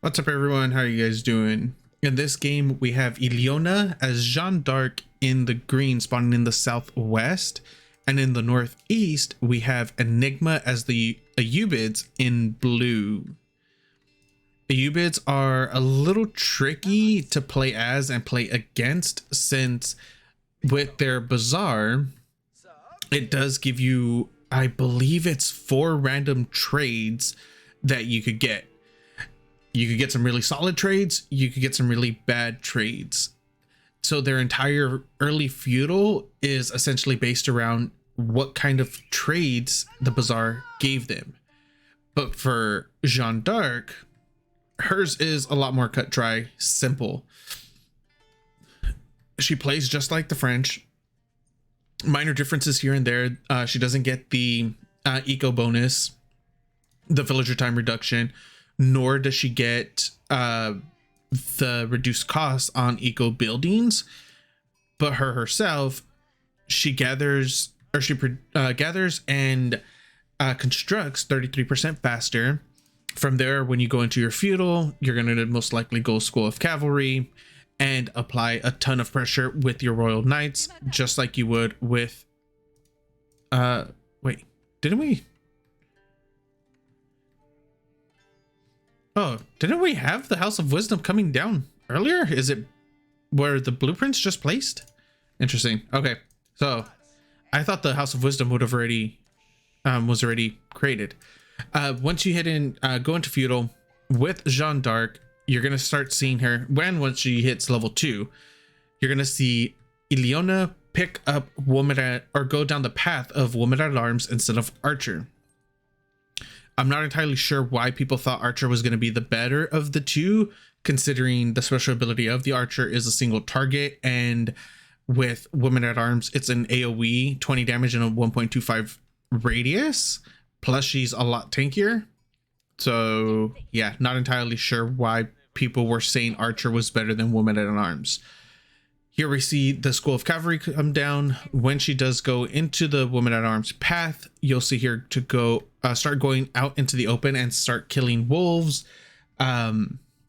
What's up, everyone? How are you guys doing? In this game, we have Elyona as Jeanne d'Arc in the green, spawning in the southwest. And in the northeast, we have Enigma as the Ayyubids in blue. Ayyubids are a little tricky to play as and play against, since with their bazaar, it does give you, I believe it's 4 random trades that you could get. You could get some really solid trades, you could get some really bad trades. So their entire early feudal is essentially based around what kind of trades the bazaar gave them. But for Jeanne d'Arc, hers is a lot more cut dry, simple. She plays just like the French. Minor differences here and there. She doesn't get the eco bonus, the villager time reduction, nor does she get the reduced costs on eco buildings. But herself, she gathers and constructs 33% faster. From there, when you go into your feudal, you're going to most likely go School of Cavalry and apply a ton of pressure with your Royal Knights, just like you would with wait, didn't we? Oh, didn't we have the House of Wisdom coming down earlier? Is it where the blueprints just placed? Interesting. Okay, so I thought the House of Wisdom would have already was already created. Once you hit in, go into feudal with Jeanne d'Arc, you're gonna start seeing her. Once she hits level 2, you're gonna see Elyona pick up or go down the path of woman at arms instead of archer. I'm not entirely sure why people thought archer was going to be the better of the two, considering the special ability of the archer is a single target, and with woman at arms, it's an AoE 20 damage and a 1.25 radius. Plus, she's a lot tankier. So yeah, not entirely sure why people were saying archer was better than woman at arms. Here we see the School of Cavalry come down. When she does go into the woman at arms path, you'll see here to go start going out into the open and start killing wolves,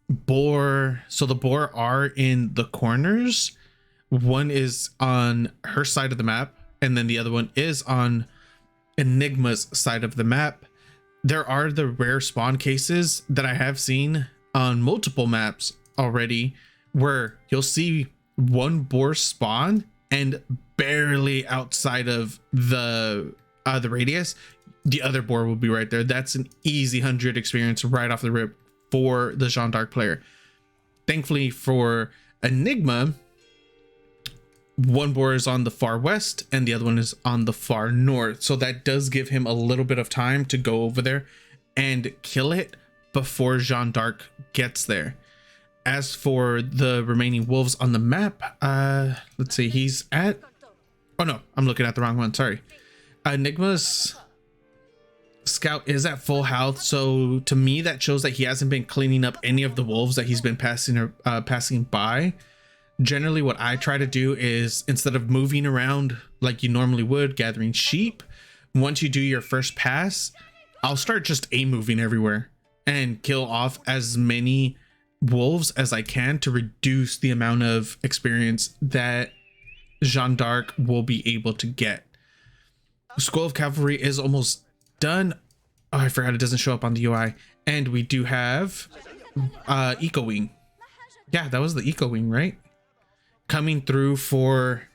boar. So the boar are in the corners. One is on her side of the map, and then the other one is on Enigma's side of the map. There are the rare spawn cases that I have seen on multiple maps already, where you'll see one boar spawn and barely outside of the radius, the other boar will be right there. That's an easy 100 experience right off the rip for the Jeanne d'Arc player. Thankfully for Enigma, one boar is on the far west and the other one is on the far north, so that does give him a little bit of time to go over there and kill it before Jeanne d'Arc gets there. As for the remaining wolves on the map, let's see, he's at, oh no, I'm looking at the wrong one, sorry. Enigma's scout is at full health, so to me that shows that he hasn't been cleaning up any of the wolves that he's been passing by. Generally what I try to do is, instead of moving around like you normally would gathering sheep, once you do your first pass, I'll start just moving everywhere and kill off as many wolves as I can to reduce the amount of experience that Jeanne d'Arc will be able to get. School of Cavalry is almost done. Oh, I forgot it doesn't show up on the UI. And we do have Eco Wing. Yeah, that was the Eco Wing, right? Coming through for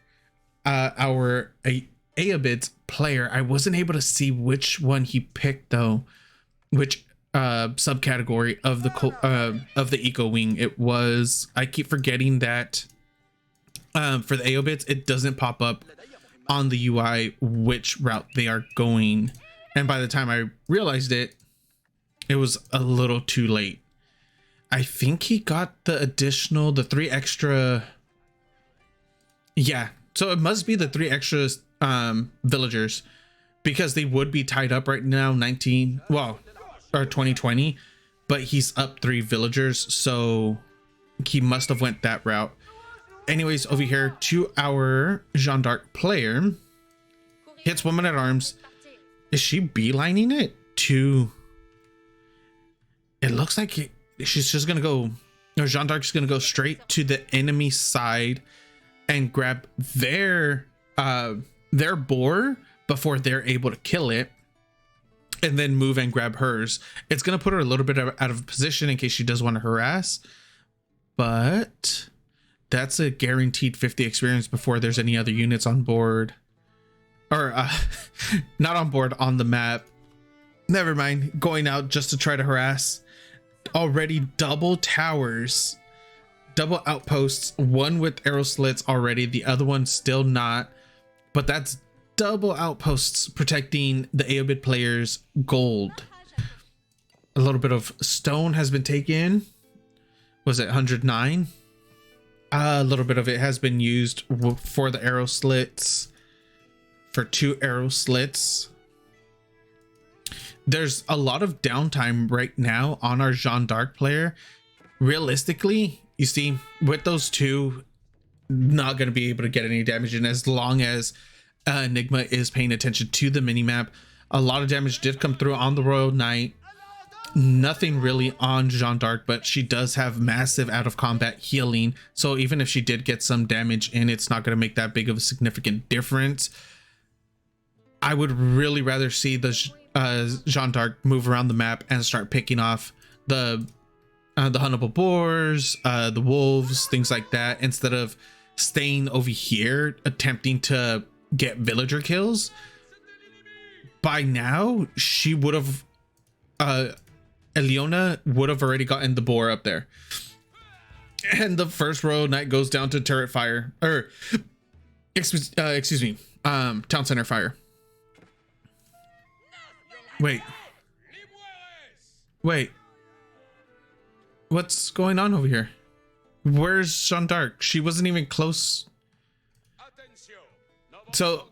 our Ayyubids player. I wasn't able to see which one he picked though, which subcategory of the Eco Wing it was. I keep forgetting that for the Ayyubids it doesn't pop up on the UI which route they are going, and by the time I realized it, it was a little too late. I think he got the 3 extra, yeah, so it must be the 3 extra villagers, because they would be tied up right now 2020, but he's up 3 villagers, so he must have went that route. Anyways, over here to our Jeanne d'Arc player, hits woman at arms. Is she beelining it to, it looks like she's just gonna go, or Jeanne d'Arc's gonna go straight to the enemy side and grab their boar before they're able to kill it, and then move and grab hers. It's gonna put her a little bit out of position in case she does want to harass, but that's a guaranteed 50 experience before there's any other units on board, or not on board, on the map. Never mind, going out just to try to harass. Already double towers, double outposts, one with arrow slits already, the other one still not, but that's double outposts protecting the Ayyubid players' gold. A little bit of stone has been taken. Was it 109? A little bit of it has been used for the arrow slits, for 2 arrow slits. There's a lot of downtime right now on our Jeanne d'Arc player. Realistically, you see, with those 2, not going to be able to get any damage in as long as Enigma is paying attention to the minimap. A lot of damage did come through on the Royal Knight. Nothing really on Jeanne d'Arc, but she does have massive out of combat healing. So even if she did get some damage in, it's not going to make that big of a significant difference. I would really rather see the Jeanne d'Arc move around the map and start picking off the huntable boars, the wolves, things like that, instead of staying over here attempting to get villager kills. By now, she would have, Elyona would have already gotten the boar up there, and the first Royal Knight goes down to turret fire, or excuse me, town center fire. Wait, what's going on over here? Where's Jeanne d'Arc? She wasn't even close. So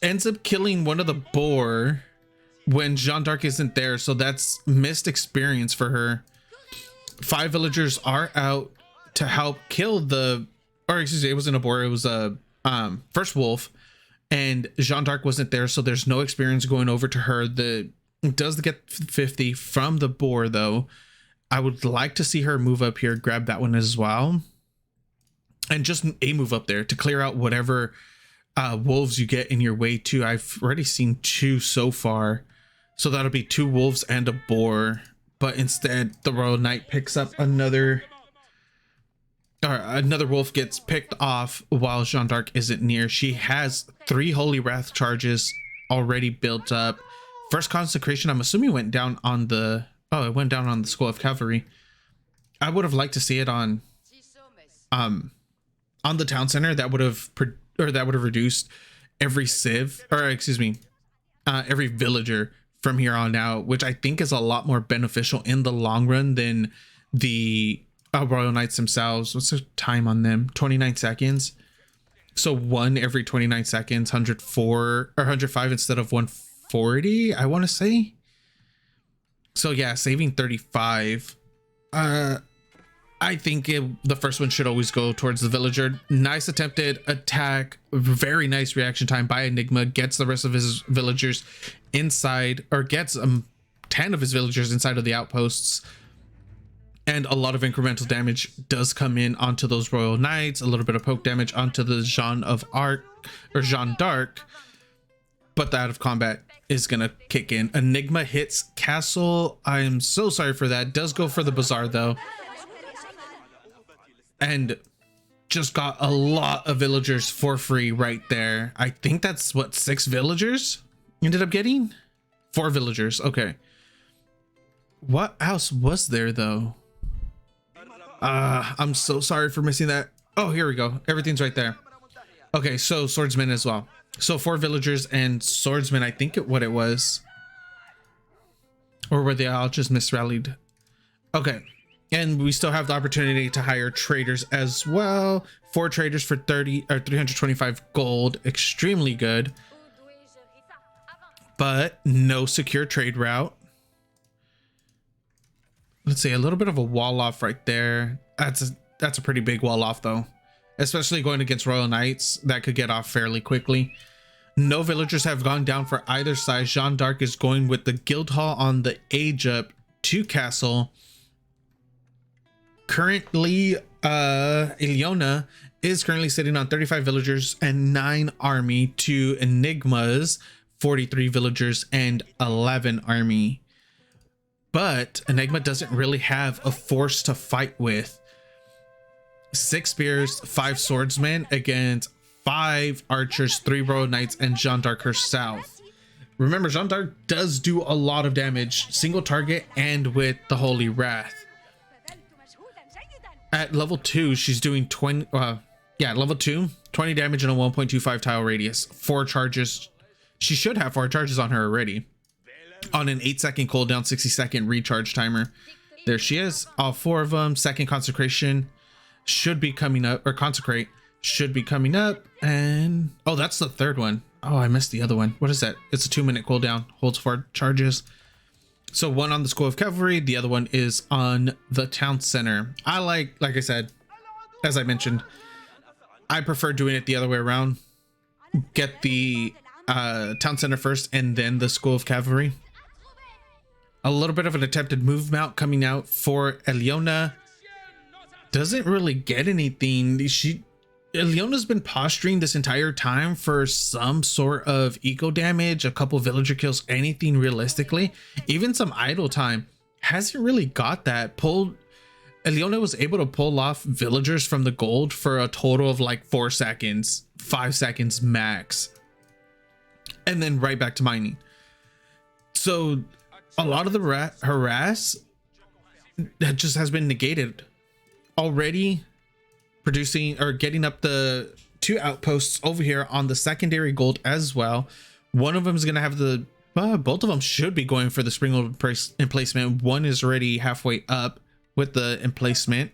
ends up killing one of the boar when Jeanne d'Arc isn't there, so that's missed experience for her. 5 villagers are out to help kill the, or excuse me, it wasn't a boar, it was a first wolf, and Jeanne d'Arc wasn't there, so there's no experience going over to her. Does get 50 from the boar though. I would like to see her move up here, grab that one as well, and just a move up there to clear out whatever wolves you get in your way too. I've already seen 2 so far, so that'll be 2 wolves and a boar, but instead the Royal Knight picks up another wolf, gets picked off while Jeanne d'Arc isn't near. She has 3 Holy Wrath charges already built up. First consecration, I'm assuming went down on the, oh, it went down on the School of Cavalry. I would have liked to see it on the town center. That would have reduced every civ, or excuse me, every villager from here on out, which I think is a lot more beneficial in the long run than the Royal Knights themselves. What's the time on them? 29 seconds. So 1 every 29 seconds, 104 or 105 instead of 140, I want to say. So yeah, saving 35. I think the first one should always go towards the villager. Nice attempted attack, very nice reaction time by Enigma, gets the rest of his villagers inside, or gets 10 of his villagers inside of the outposts, and a lot of incremental damage does come in onto those Royal Knights, a little bit of poke damage onto the Jeanne d'Arc, but the out of combat is gonna kick in. Enigma hits castle. I am so sorry for that. Does go for the bazaar though, and just got a lot of villagers for free right there. I think that's what, 6 villagers ended up getting? 4 villagers. Okay, what else was there though? I'm so sorry for missing that. Oh, here we go, everything's right there. Okay, so swordsman as well. So 4 villagers and swordsman, I think what it was, or were they all just misrallied? Okay, and we still have the opportunity to hire traders as well. 4 traders for 30 or 325 gold, extremely good, but no secure trade route. Let's see, a little bit of a wall off right there. That's a pretty big wall off though, especially going against Royal Knights that could get off fairly quickly. No villagers have gone down for either side. Jeanne d'Arc is going with the guild hall on the age up to castle. currently Elyona is currently sitting on 35 villagers and 9 army to Enigma's 43 villagers and 11 army. But Enigma doesn't really have a force to fight with. 6 spears, 5 swordsmen against 5 archers, 3 royal knights, and Jeanne d'Arc herself. Remember, Jeanne d'Arc does do a lot of damage, single target and with the Holy Wrath. At level 2, she's doing 20, level 2, 20 damage in a 1.25 tile radius, 4 charges. She should have 4 charges on her already. On an 8-second cooldown, 60-second recharge timer. There she is, all 4 of them. Second consecration should be coming up, or consecrate should be coming up. And oh, that's the 3rd one. Oh, I missed the other one. What is that? It's a 2-minute cooldown, holds 4 charges. So one on the School of Cavalry, the other one is on the town center. I like I said, as I mentioned, I prefer doing it the other way around. Get the town center first and then the School of Cavalry. A little bit of an attempted move mount coming out for Elyona. Doesn't really get anything. Elyona's been posturing this entire time for some sort of eco damage, a couple villager kills, anything realistically, even some idle time. Hasn't really got that. Elyona was able to pull off villagers from the gold for a total of like 4 seconds, 5 seconds max, and then right back to mining. So a lot of the harass that just has been negated already. Producing or getting up the 2 outposts over here on the secondary gold as well. One of them is going to have the both of them should be going for the spring emplacement. One is already halfway up with the emplacement.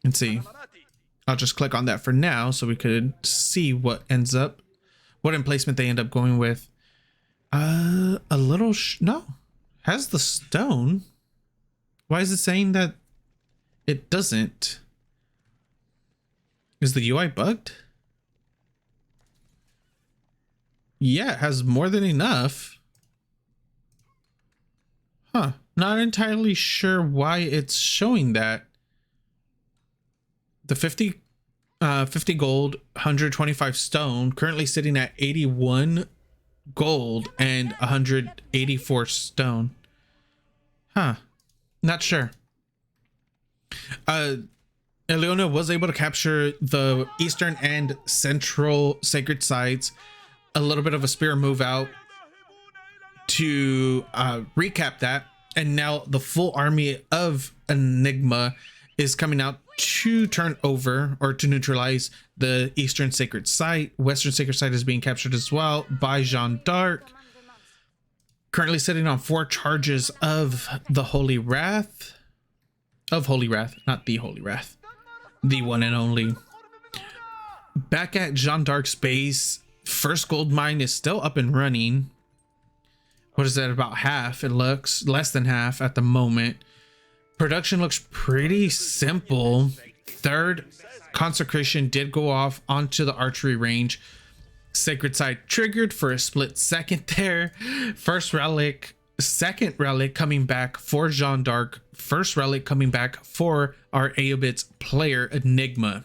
And see, I'll just click on that for now so we could see what emplacement they end up going with. A little no, has the stone. Why is it saying that it doesn't? Is the UI bugged? Yeah, it has more than enough. Huh. Not entirely sure why it's showing that. The 50 gold, 125 stone, currently sitting at 81 gold and 184 stone. Huh. Not sure. Elyona was able to capture the eastern and central sacred sites. A little bit of a spear move out to recap that. And now the full army of Enigma is coming out to turn over or to neutralize the eastern sacred site. Western sacred site is being captured as well by Jeanne d'Arc. Currently sitting on 4 charges of the Holy Wrath. Of Holy Wrath, not the Holy Wrath. The one and only. Back at Jeanne d'Arc's base, first gold mine is still up and running. What is that, about half? It looks less than half at the moment. Production looks pretty simple. 3rd consecration did go off onto the archery range. Sacred site triggered for a split second there. First relic, 2nd relic coming back for Jeanne d'Arc. 1st relic coming back for our Ayyubids player Enigma.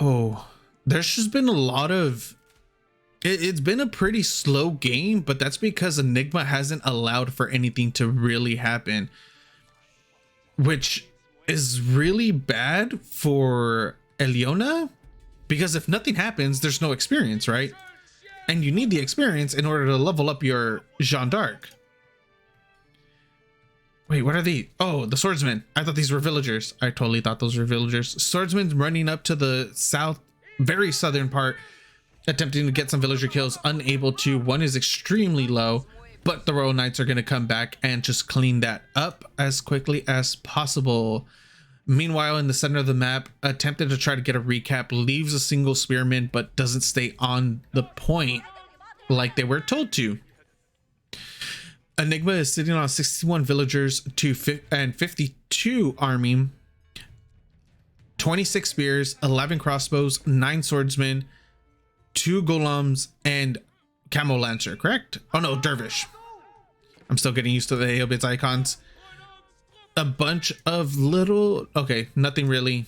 Oh, there's just been a lot of it's been a pretty slow game, but that's because Enigma hasn't allowed for anything to really happen, which is really bad for Elyona, because if nothing happens, there's no experience, right? And you need the experience in order to level up your Jeanne d'Arc. Wait, what are these? Oh, the swordsmen. I thought these were villagers. I totally thought those were villagers. Swordsmen running up to the south, very southern part, attempting to get some villager kills, unable to. One is extremely low, but the Royal Knights are going to come back and just clean that up as quickly as possible. Meanwhile, in the center of the map, attempted to try to get a recap, leaves a single spearman, but doesn't stay on the point like they were told to. Enigma is sitting on 61 villagers and 52 army, 26 spears, 11 crossbows, 9 swordsmen, 2 golems, and camo lancer, correct? Oh no, dervish. I'm still getting used to the Ayyubids icons. a bunch of little, okay, nothing really.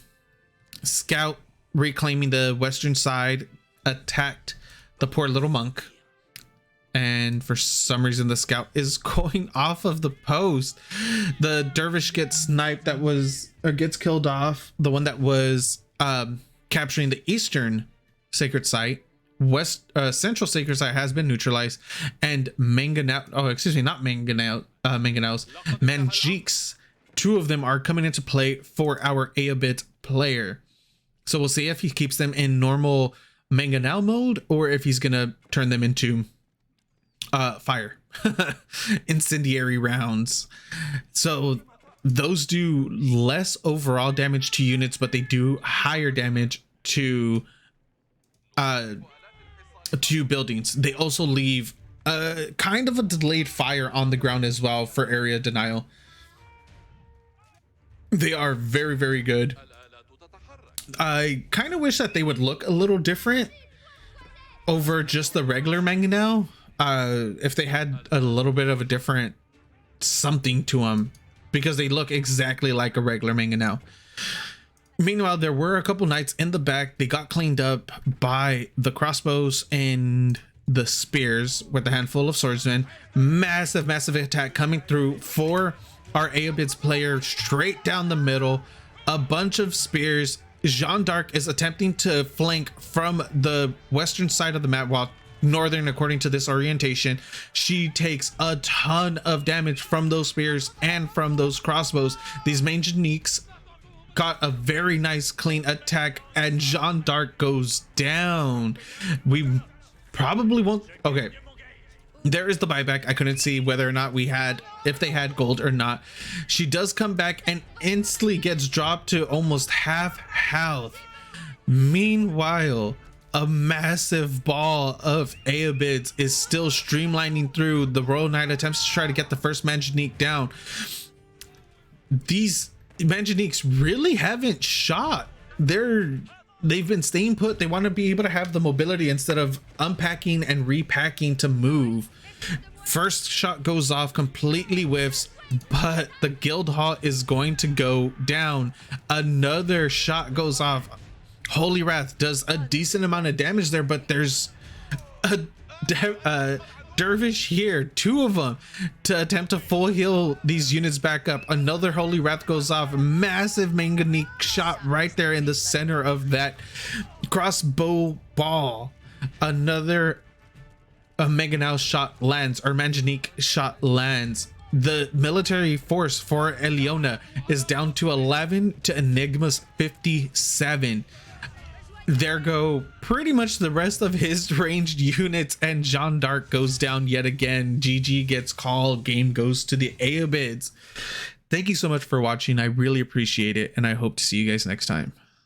Scout reclaiming the western side attacked the poor little monk, and for some reason the scout is going off of the post. The dervish gets sniped, that was, or gets killed off. The one that was capturing the eastern sacred site, central sacred site has been neutralized, and Manganel, oh excuse me, not Manganel, Manganels, Manjiks, two of them are coming into play for our Ayyubids player. So we'll see if he keeps them in normal Manganel mode or if he's gonna turn them into fire incendiary rounds. So those do less overall damage to units, but they do higher damage to buildings. They also leave kind of a delayed fire on the ground as well for area denial. They are very, very good. I kind of wish that they would look a little different over just the regular Manganel. If they had a little bit of a different something to them, because they look exactly like a regular Manganel. Meanwhile, there were a couple knights in the back. They got cleaned up by the crossbows and the spears with a handful of swordsmen. Massive, massive attack coming through for our Ayyubids player, straight down the middle. A bunch of spears. Jeanne d'Arc is attempting to flank from the western side of the map, while northern, according to this orientation. She takes a ton of damage from those spears and from those crossbows. These Manjaniques got a very nice clean attack, and Jeanne d'Arc goes down. We probably won't. Okay, there is the buyback. I couldn't see whether or not if they had gold or not. She does come back and instantly gets dropped to almost half health. Meanwhile, a massive ball of Ayyubids is still streamlining through. The Royal Knight attempts to try to get the first Manjanique down. These Manjaniques really haven't shot. They've been staying put. They want to be able to have the mobility instead of unpacking and repacking to move. First shot goes off, completely whiffs, but the guild hall is going to go down. Another shot goes off. Holy Wrath does a decent amount of damage there, but there's a dervish here, two of them, to attempt to full heal these units back up. Another Holy Wrath goes off. Massive Manganique shot right there in the center of that crossbow ball. Another Manganel shot lands, or Manjanique shot lands. The military force for Elyona is down to 11 to Enigma's 57. There go pretty much the rest of his ranged units, and Jeanne d'Arc goes down yet again. GG gets called. Game goes to the Ayyubids. Thank you so much for watching. I really appreciate it, and I hope to see you guys next time.